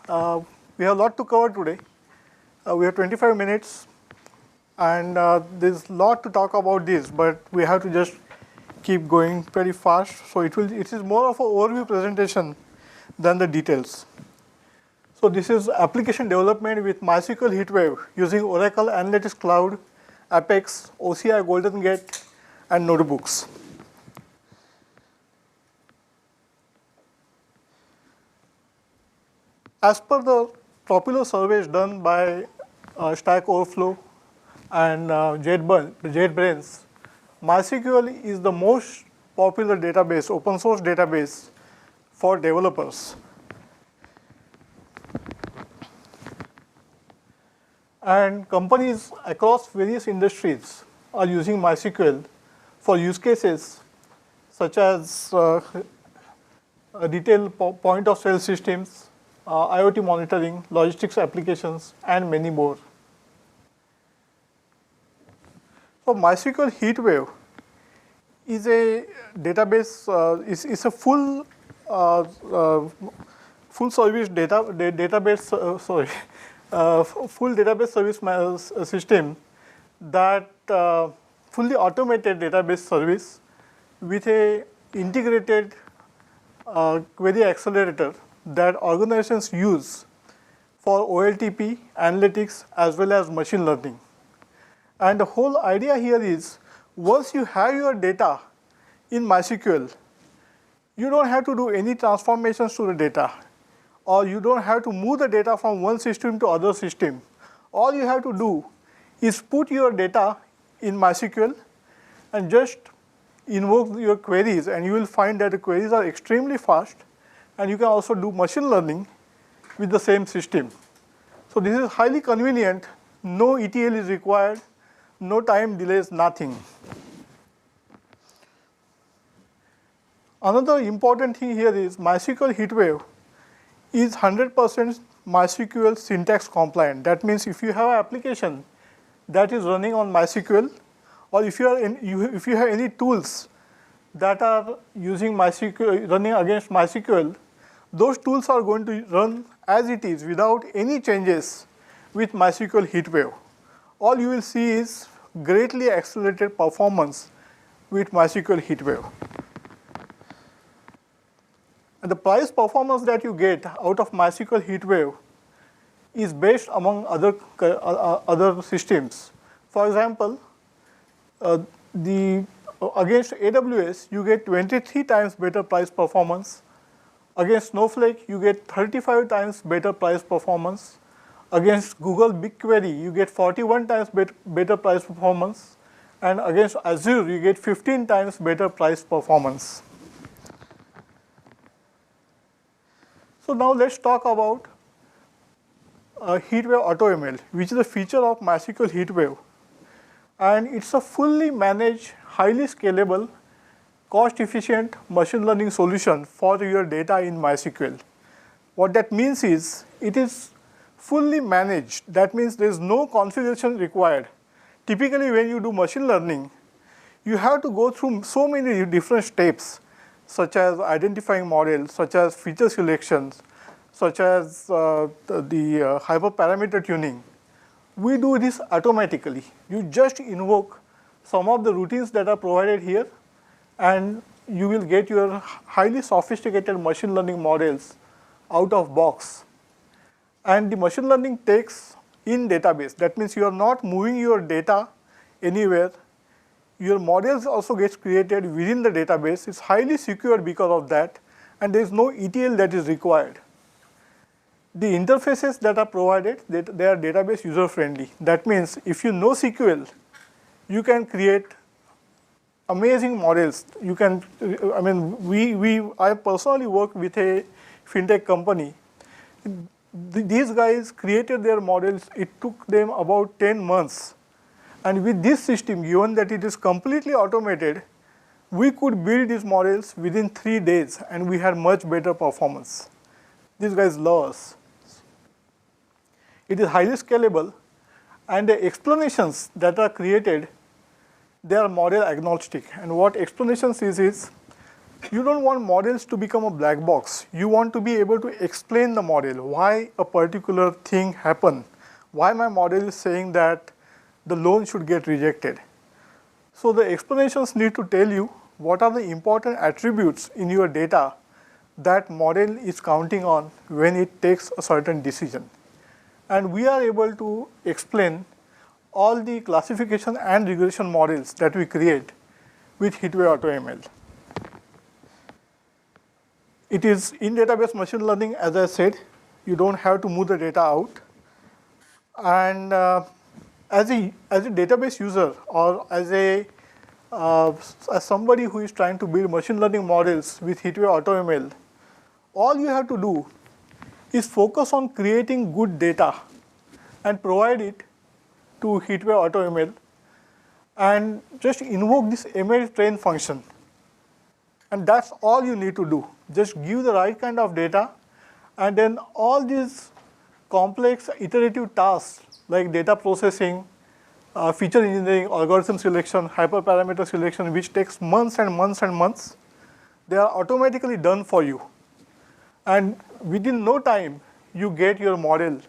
We have a lot to cover today. We have 25 minutes, and there's a lot to talk about this, but we have to just keep going very fast. So it is more of an overview presentation than the details. So this is application development with MySQL HeatWave using Oracle Analytics Cloud, Apex, OCI GoldenGate, and notebooks. As per the popular surveys done by Stack Overflow and JetBrains, MySQL is the most popular database, open source database for developers. And companies across various industries are using MySQL for use cases such as retail point of sale systems, IoT monitoring, logistics applications, and many more. So MySQL HeatWave is a database, is a full service database, full database service system that fully automated database service with a integrated query accelerator that organizations use for OLTP, analytics, as well as machine learning. And the whole idea here is, once you have your data in MySQL, you don't have to do any transformations to the data, or you don't have to move the data from one system to other system. All you have to do is put your data in MySQL and just invoke your queries, and you will find that the queries are extremely fast, and you can also do machine learning with the same system. So this is highly convenient. No ETL is required, no time delays, nothing. Another important thing here is MySQL HeatWave is 100% MySQL syntax compliant. That means if you have an application that is running on MySQL, or if you have any tools that are using MySQL, running against MySQL, those tools are going to run as it is without any changes with MySQL HeatWave. All you will see is greatly accelerated performance with MySQL HeatWave. And the price performance that you get out of MySQL HeatWave is based among other systems. For example, against AWS, you get 23 times better price performance. Against Snowflake, you get 35 times better price performance. Against Google BigQuery, you get 41 times better price performance. And against Azure, you get 15 times better price performance. So now let's talk about HeatWave AutoML, which is a feature of MySQL HeatWave. And it's a fully managed, highly scalable, cost-efficient machine learning solution for your data in MySQL. What that means is, it is fully managed. That means there is no configuration required. Typically, when you do machine learning, you have to go through so many different steps, such as identifying models, such as feature selections, such as the hyperparameter tuning. We do this automatically. You just invoke some of the routines that are provided here, and you will get your highly sophisticated machine learning models out of box. And the machine learning takes in database. That means you are not moving your data anywhere. Your models also gets created within the database. It's highly secure because of that, and there is no ETL that is required. The interfaces that are provided, they are database user friendly. That means if you know SQL, you can create amazing models. You can, I personally work with a fintech company. These guys created their models. It took them about 10 months. And with this system, given that it is completely automated, we could build these models within 3 days, and we had much better performance. These guys love us. It is highly scalable, and the explanations that are created, they are model agnostic. And what explanations is You don't want models to become a black box. You want to be able to explain the model, why a particular thing happened, why my model is saying that the loan should get rejected. So the explanations need to tell you what are the important attributes in your data that model is counting on when it takes a certain decision. And we are able to explain all the classification and regression models that we create with HeatWave AutoML. It is in database machine learning, as I said, you don't have to move the data out. And as a database user or as somebody who is trying to build machine learning models with HeatWave AutoML, all you have to do is focus on creating good data and provide it to HeatWave AutoML and just invoke this ML train function. And that's all you need to do. Just give the right kind of data, and then all these complex iterative tasks like data processing, feature engineering, algorithm selection, hyperparameter selection, which takes months and months and months, they are automatically done for you. And within no time, you get your model.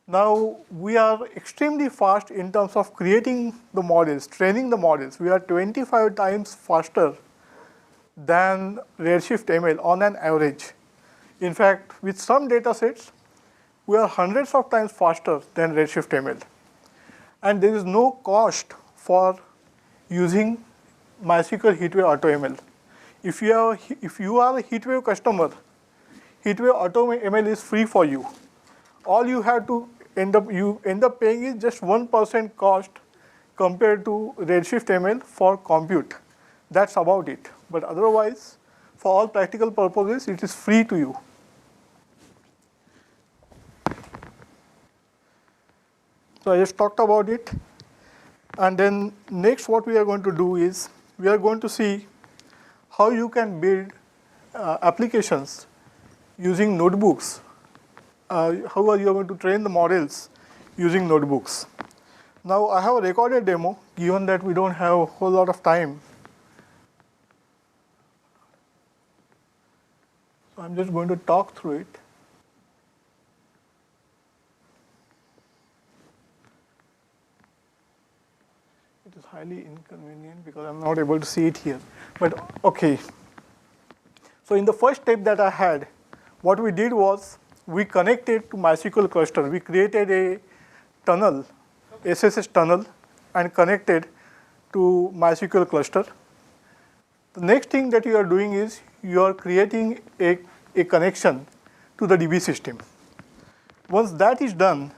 Now, we are extremely fast in terms of creating the models, training the models. We are 25 times faster than Redshift ML on an average. In fact, with some data sets, we are hundreds of times faster than Redshift ML. And there is no cost for using MySQL HeatWave AutoML. If you are a HeatWave customer, HeatWave AutoML is free for you. All you have to end up paying is just 1% cost compared to Redshift ML for compute. That's about it. But otherwise, for all practical purposes, it is free to you. So I just talked about it. And then next what we are going to do is, we are going to see how you can build applications using notebooks. How are you going to train the models using notebooks? Now I have a recorded demo, given that we don't have a whole lot of time. So I'm just going to talk through it. It is highly inconvenient because I'm not able to see it here. But okay. So in the first step that I had, what we did was we connected to MySQL cluster. We created a tunnel, SSH tunnel, and connected to MySQL cluster. The next thing that you are doing is you are creating a connection to the DB system. Once that is done,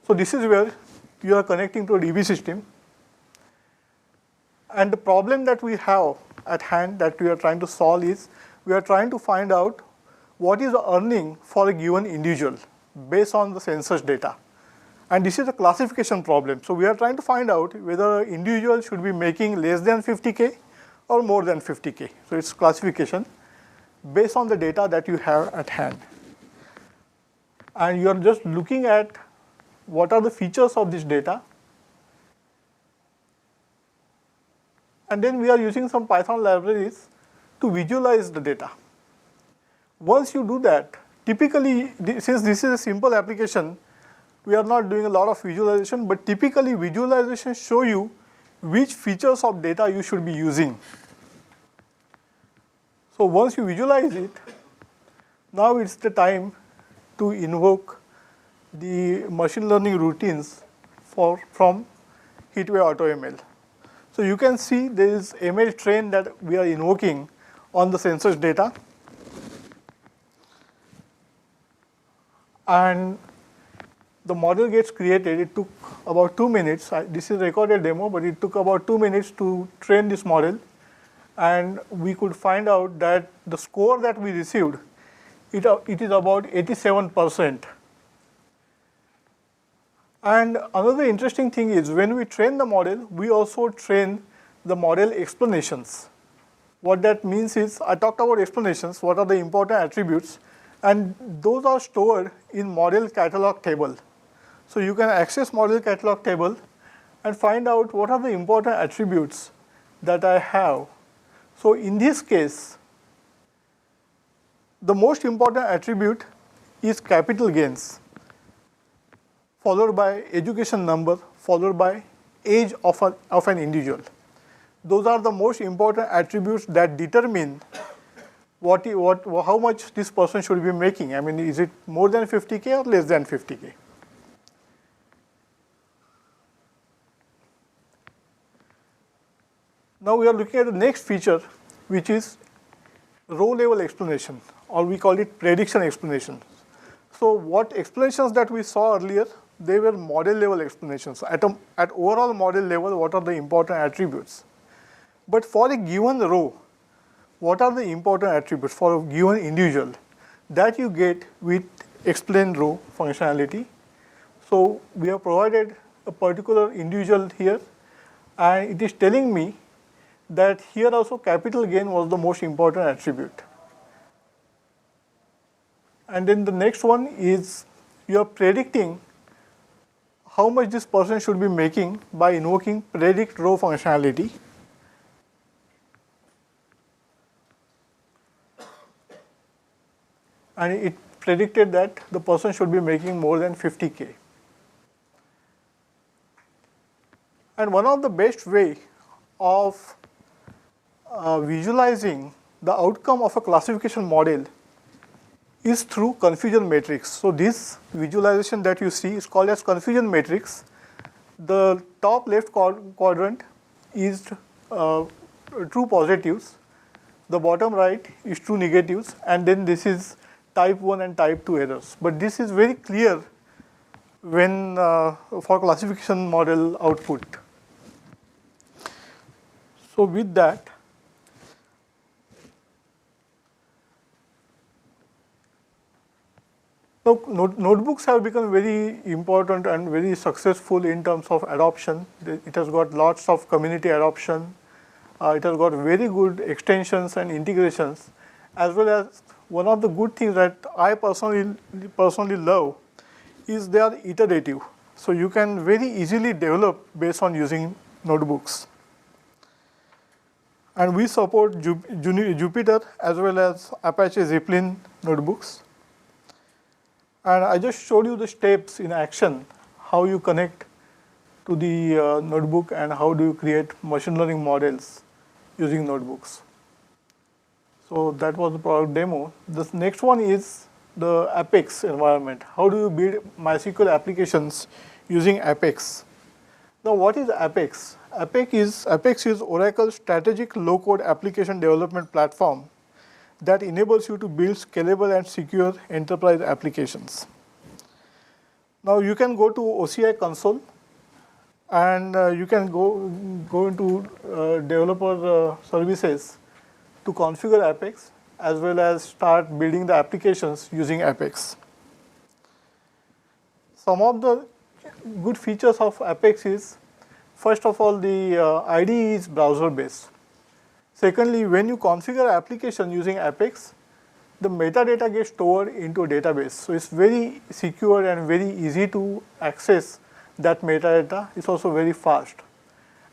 so this is where you are connecting to a DB system. And the problem that we have at hand that we are trying to solve is, we are trying to find out what is the earning for a given individual based on the census data. And this is a classification problem. So we are trying to find out whether an individual should be making less than 50K or more than 50K. So it's classification based on the data that you have at hand. And you are just looking at what are the features of this data. And then we are using some Python libraries to visualize the data. Once you do that, typically, since this is a simple application, we are not doing a lot of visualization, but typically visualizations show you which features of data you should be using. So once you visualize it, now it's the time to invoke the machine learning routines from HeatWave AutoML. So you can see there is ML train that we are invoking on the census data. And the model gets created. It took about 2 minutes. This is a recorded demo, but it took about 2 minutes to train this model. And we could find out that the score that we received, it is about 87%. And another interesting thing is, when we train the model, we also train the model explanations. What that means is, I talked about explanations, what are the important attributes, and those are stored in model catalog table. So you can access model catalog table and find out what are the important attributes that I have. So in this case, the most important attribute is capital gains, followed by education number, followed by age of an individual. Those are the most important attributes that determine how much this person should be making. I mean, is it more than 50K or less than 50K? Now we are looking at the next feature, which is row level explanation, or we call it prediction explanation. So what explanations that we saw earlier, they were model level explanations. At overall model level, what are the important attributes? But for a given row, what are the important attributes for a given individual? That you get with explain row functionality. So we have provided a particular individual here, and it is telling me that here also capital gain was the most important attribute. And then the next one is you are predicting how much this person should be making by invoking predict row functionality. And it predicted that the person should be making more than 50K. And one of the best way of visualizing the outcome of a classification model is through confusion matrix. So this visualization that you see is called as confusion matrix. The top left quadrant is true positives, the bottom right is true negatives, and then this is type 1 and type 2 errors. But this is very clear when for classification model output. So with that, so notebooks have become very important and very successful in terms of adoption. It has got lots of community adoption. It has got very good extensions and integrations, as well as one of the good things that I personally love is they are iterative. So you can very easily develop based on using notebooks. And we support Jupyter as well as Apache Zeppelin notebooks. And I just showed you the steps in action, how you connect to the notebook and how do you create machine learning models using notebooks. So that was the product demo. This next one is the Apex environment. How do you build MySQL applications using Apex? Now what is Apex? Apex is Oracle's strategic low-code application development platform that enables you to build scalable and secure enterprise applications. Now you can go to OCI console and you can go into developer services to configure Apex as well as start building the applications using Apex. Some of the good features of Apex is, first of all, the IDE is browser based. Secondly, when you configure application using Apex, the metadata gets stored into a database. So it's very secure and very easy to access that metadata. It's also very fast.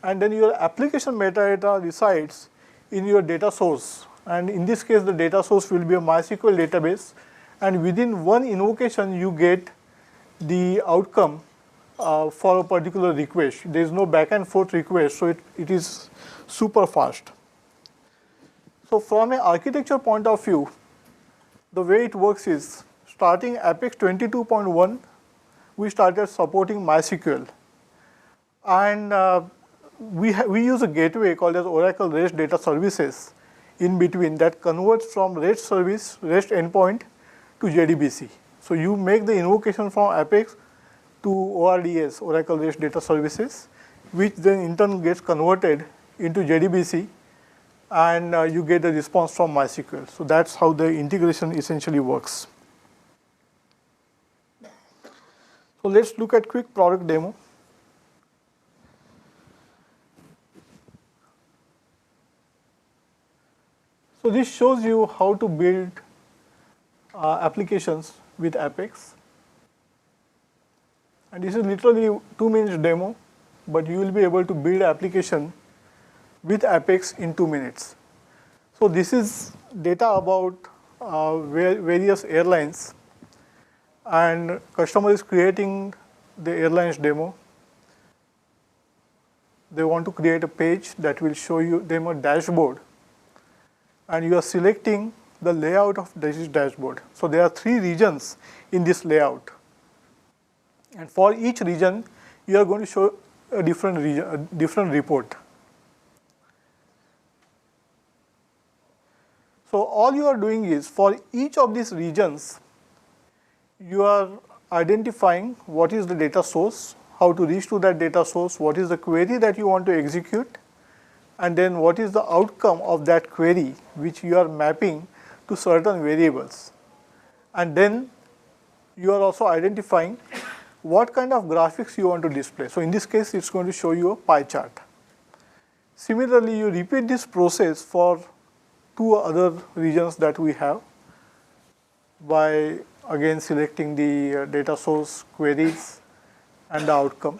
And then your application metadata resides in your data source. And in this case, the data source will be a MySQL database. And within one invocation, you get the outcome for a particular request. There is no back and forth request, so it is super fast. So from an architecture point of view, the way it works is, starting Apex 22.1, we started supporting MySQL. And we use a gateway called as Oracle REST Data Services in between that converts from REST service, REST endpoint to JDBC. So you make the invocation from Apex to ORDS, Oracle REST Data Services, which then in turn gets converted into JDBC, and you get the response from MySQL. So that's how the integration essentially works. So let's look at quick product demo. So this shows you how to build applications with Apex. And this is literally 2 minutes demo but you will be able to build application with Apex in 2 minutes. So this is data about various airlines, and customer is creating the airlines demo. They want to create a page that will show you them a dashboard, and you are selecting the layout of this dashboard. So there are 3 regions in this layout, and for each region you are going to show a different region, a different report. So all you are doing is, for each of these regions, you are identifying what is the data source, how to reach to that data source, what is the query that you want to execute, and then what is the outcome of that query which you are mapping to certain variables. And then you are also identifying what kind of graphics you want to display. So in this case, it's going to show you a pie chart. Similarly, you repeat this process for 2 other regions that we have by again selecting the data source, queries, and the outcome.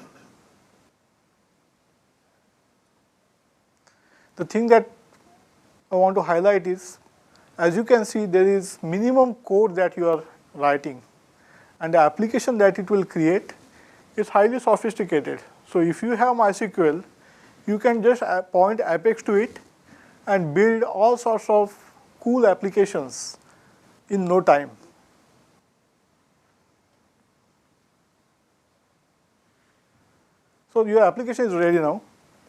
The thing that I want to highlight is, as you can see, there is minimum code that you are writing, and the application that it will create is highly sophisticated. So if you have MySQL, you can just point Apex to it and build all sorts of cool applications in no time. So your application is ready now.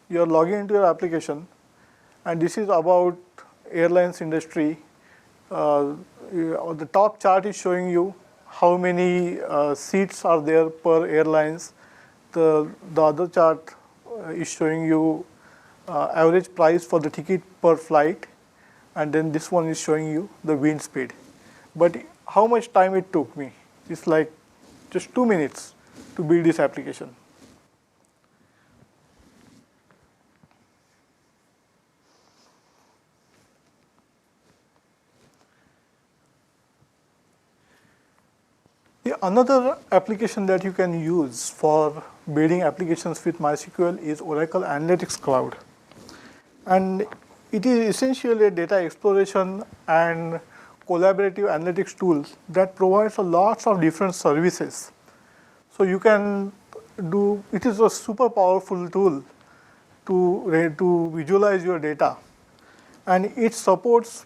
You are logging into your application, and this is about airlines industry. The top chart is showing you how many seats are there per airlines. The other chart is showing you average price for the ticket per flight, and then this one is showing you the wind speed. But how much time it took me? It's like just 2 minutes to build this application. Another application that you can use for building applications with MySQL is Oracle Analytics Cloud. And it is essentially a data exploration and collaborative analytics tool that provides lots of different services. So you can do, it is a super powerful tool to visualize your data. And it supports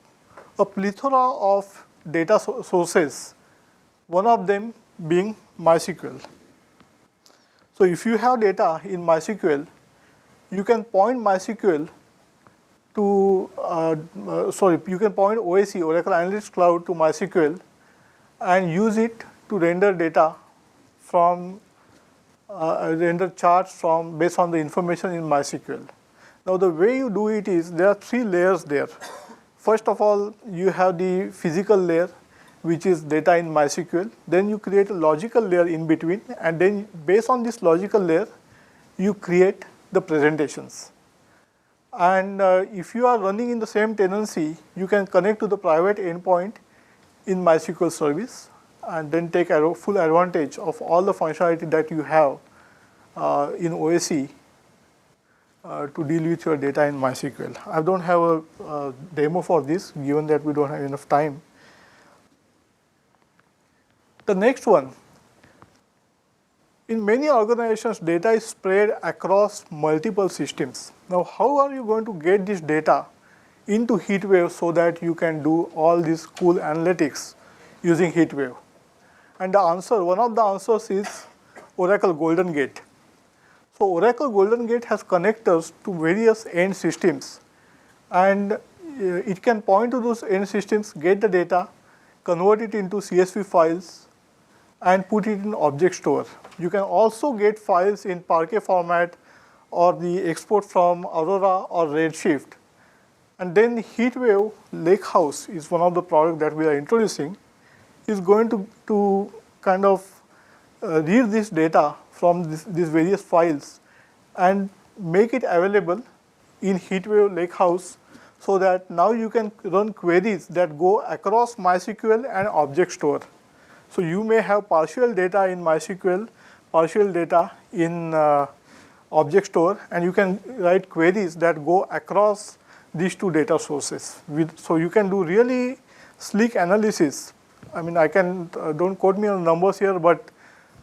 a plethora of data sources, one of them being MySQL. So if you have data in MySQL, you can point MySQL to, you can point OAC, Oracle Analytics Cloud, to MySQL and use it to render data from, render charts from based on the information in MySQL. Now the way you do it is, there are 3 layers there. First of all, you have the physical layer, which is data in MySQL. Then you create a logical layer in between, and then based on this logical layer, you create the presentations. And if you are running in the same tenancy, you can connect to the private endpoint in MySQL service and then take full advantage of all the functionality that you have in OAC to deal with your data in MySQL. I don't have a demo for this, given that we don't have enough time. The next one, in many organizations, data is spread across multiple systems. Now, how are you going to get this data into HeatWave so that you can do all these cool analytics using HeatWave? And the answer, one of the answers is Oracle GoldenGate. So Oracle GoldenGate has connectors to various end systems, and it can point to those end systems, get the data, convert it into CSV files, and put it in object store. You can also get files in Parquet format or the export from Aurora or Redshift. And then HeatWave Lakehouse is one of the products that we are introducing, is going to kind of read this data from these various files and make it available in HeatWave Lakehouse, so that now you can run queries that go across MySQL and object store. So you may have partial data in MySQL, partial data in object store, and you can write queries that go across these two data sources. So you can do really slick analysis. I mean, don't quote me on numbers here, but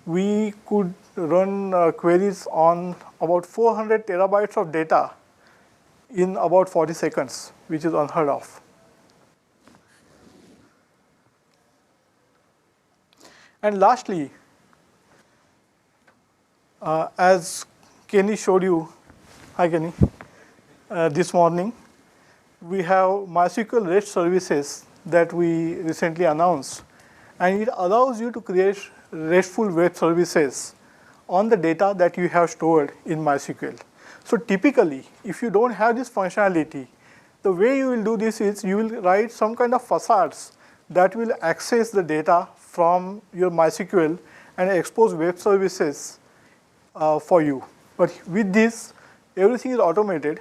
we could run queries on about 400 terabytes of data in about 40 seconds, which is unheard of. And lastly, as Kenny showed you, hi Kenny, this morning, we have MySQL REST services that we recently announced, and it allows you to create RESTful web services on the data that you have stored in MySQL. So typically, if you don't have this functionality, the way you will do this is you will write some kind of facades that will access the data from your MySQL and expose web services for you. But with this, everything is automated.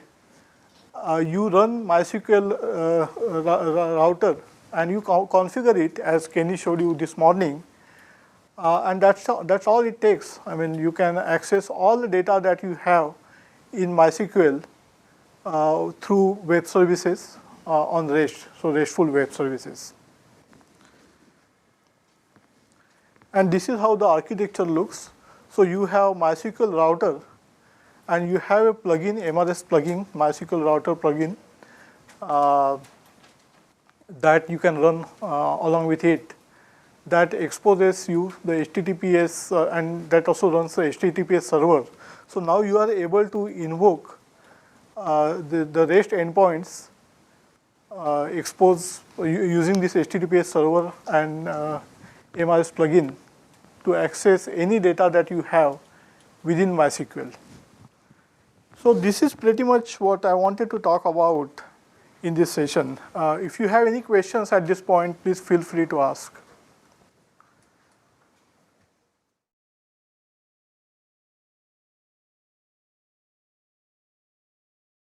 You run MySQL router and you configure it as Kenny showed you this morning. And that's all it takes. I mean, you can access all the data that you have in MySQL through web services on REST, so RESTful web services. And this is how the architecture looks. So you have MySQL router, and you have a plugin, MRS plugin, MySQL router plugin, that you can run along with it, that exposes you the HTTPS, and that also runs the HTTPS server. So now you are able to invoke the REST endpoints expose using this HTTPS server and MRS plugin to access any data that you have within MySQL. So this is pretty much what I wanted to talk about in this session. If you have any questions at this point, please feel free to ask.